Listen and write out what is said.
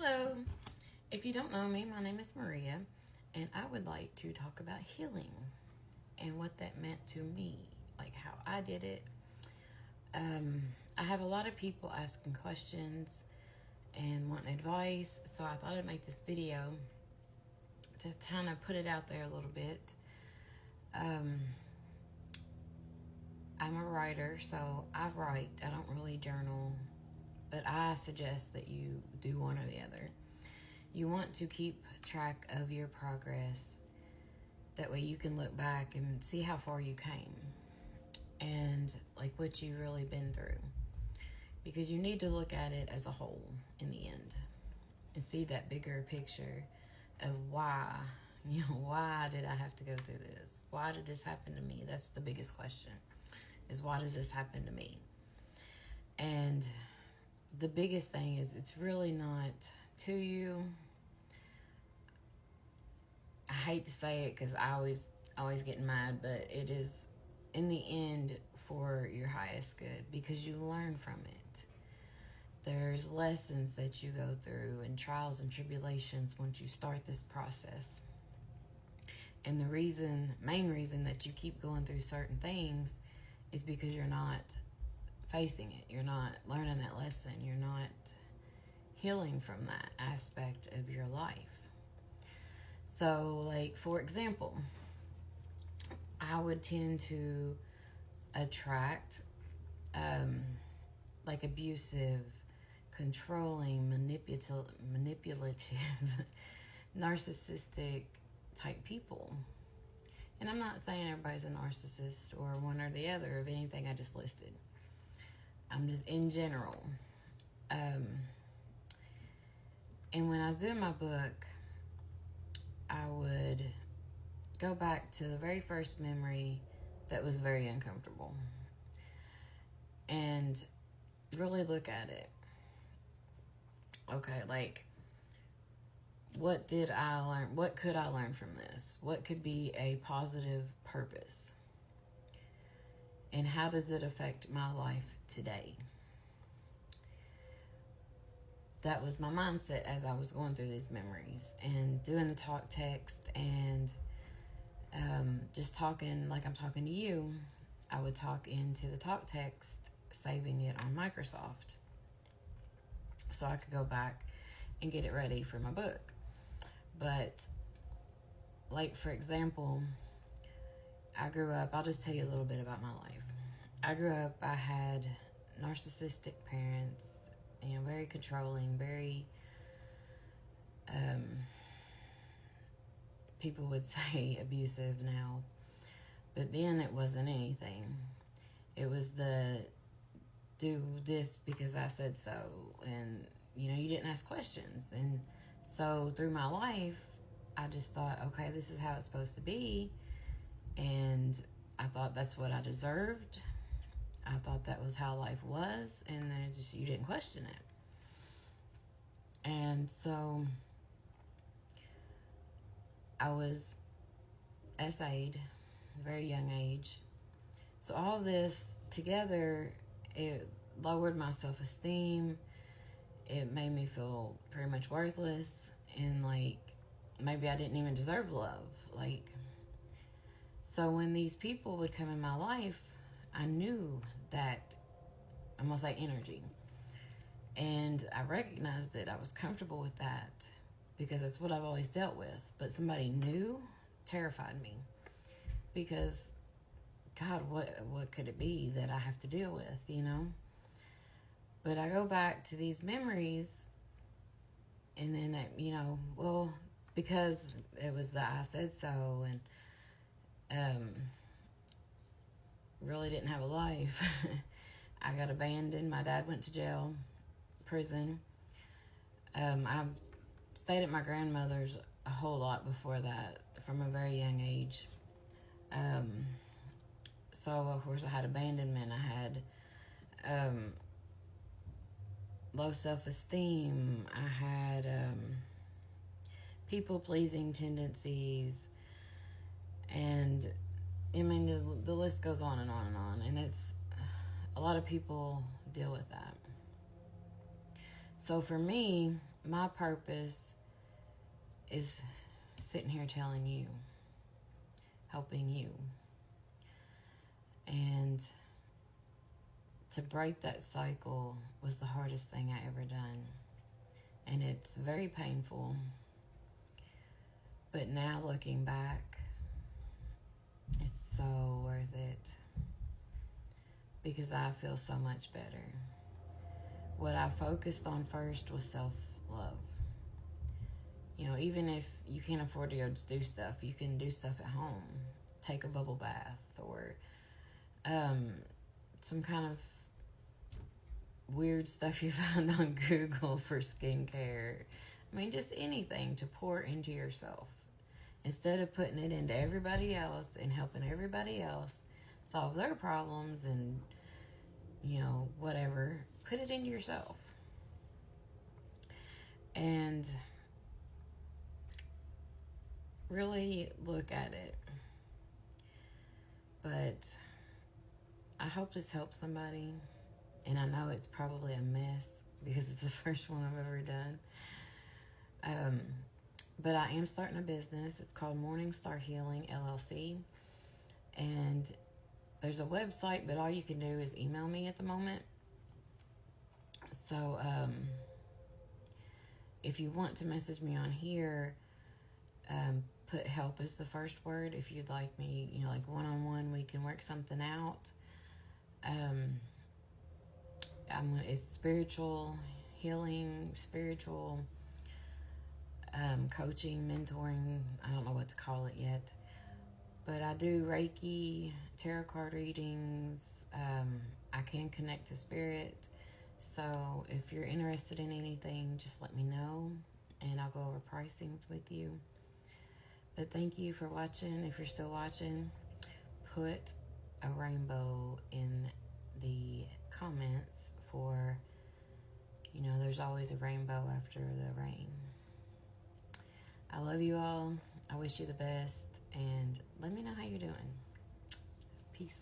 Hello. If you don't know me, my name is Maria, and I would like to talk about healing and what that meant to me, like how I did it. I have a lot of people asking questions and wanting advice, so I thought I'd make this video to kind of put it out there a little bit. I'm a writer, so I write. I don't really journal, but I suggest that you do one or the other. You want to keep track of your progress. That way you can look back and see how far you came and like what you've really been through. Because you need to look at it as a whole in the end and see that bigger picture of why, why did I have to go through this? Why did this happen to me? That's the biggest question, is why does this happen to me? And the biggest thing is it's really not to you. I hate to say it because I always get mad, but it is in the end for your highest good because you learn from it. There's lessons that you go through and trials and tribulations once you start this process. And the main reason that you keep going through certain things is because you're not facing it. You're not learning that lesson. You're not healing from that aspect of your life. So, like, for example, I would tend to attract like abusive, controlling, manipulative, narcissistic type people. And I'm not saying everybody's a narcissist or one or the other of anything I just listed. I'm just in general. And when I was doing my book, I would go back to the very first memory that was very uncomfortable and really look at it. Okay, like, what did I learn? What could I learn from this? What could be a positive purpose? And how does it affect my life today? That was my mindset as I was going through these memories and doing the talk text and just talking like I'm talking to you. I would talk into the talk text, saving it on Microsoft so I could go back and get it ready for my book. But like, for example, I grew up, I'll just tell you a little bit about my life. I grew up, I had narcissistic parents, very controlling, very, people would say abusive now, but then it wasn't anything. It was the do this because I said so, and you didn't ask questions. And so through my life, I just thought, okay, this is how it's supposed to be, and I thought that's what I deserved. I thought that was how life was, and then you didn't question it. And so I was SA'd at a very young age. So all of this together, it lowered my self-esteem. It made me feel pretty much worthless, and like maybe I didn't even deserve love. So when these people would come in my life, I knew that, almost like energy. And I recognized it. I was comfortable with that because that's what I've always dealt with. But somebody new terrified me because, God, what could it be that I have to deal with, But I go back to these memories, and then, because it was the I said so, and really didn't have a life. I got abandoned. My dad went to jail, prison. I stayed at my grandmother's a whole lot before that, from a very young age. So of course I had abandonment. I had low self-esteem. I had people-pleasing tendencies, and I mean, the list goes on and on and on, and it's a lot of people deal with that. So for me, my purpose is sitting here telling you, helping you. And to break that cycle was the hardest thing I ever done. And it's very painful. But now looking back, it's so worth it. Because I feel so much better. What I focused on first was self-love. You know, even if you can't afford to go do stuff, you can do stuff at home. Take a bubble bath or some kind of weird stuff you find on Google for skincare. I mean, just anything to pour into yourself. Instead of putting it into everybody else and helping everybody else solve their problems and, you know, whatever, put it into yourself. And really look at it. But I hope this helps somebody. And I know it's probably a mess because it's the first one I've ever done. But I am starting a business. It's called morningstarhealingllc. And there's a website, but all you can do is email me at the moment. So if you want to message me on here, put help as the first word. If you'd like me, you know, like one-on-one, we can work something out. It's spiritual healing, spiritual coaching, mentoring. I don't know what to call it yet. But I do Reiki, tarot card readings. I can connect to spirit. So if you're interested in anything, just let me know. And I'll go over pricings with you. But thank you for watching. If you're still watching, put a rainbow in the comments for, you know, there's always a rainbow after the rain. I love you all. I wish you the best. And let me know how you're doing. Peace.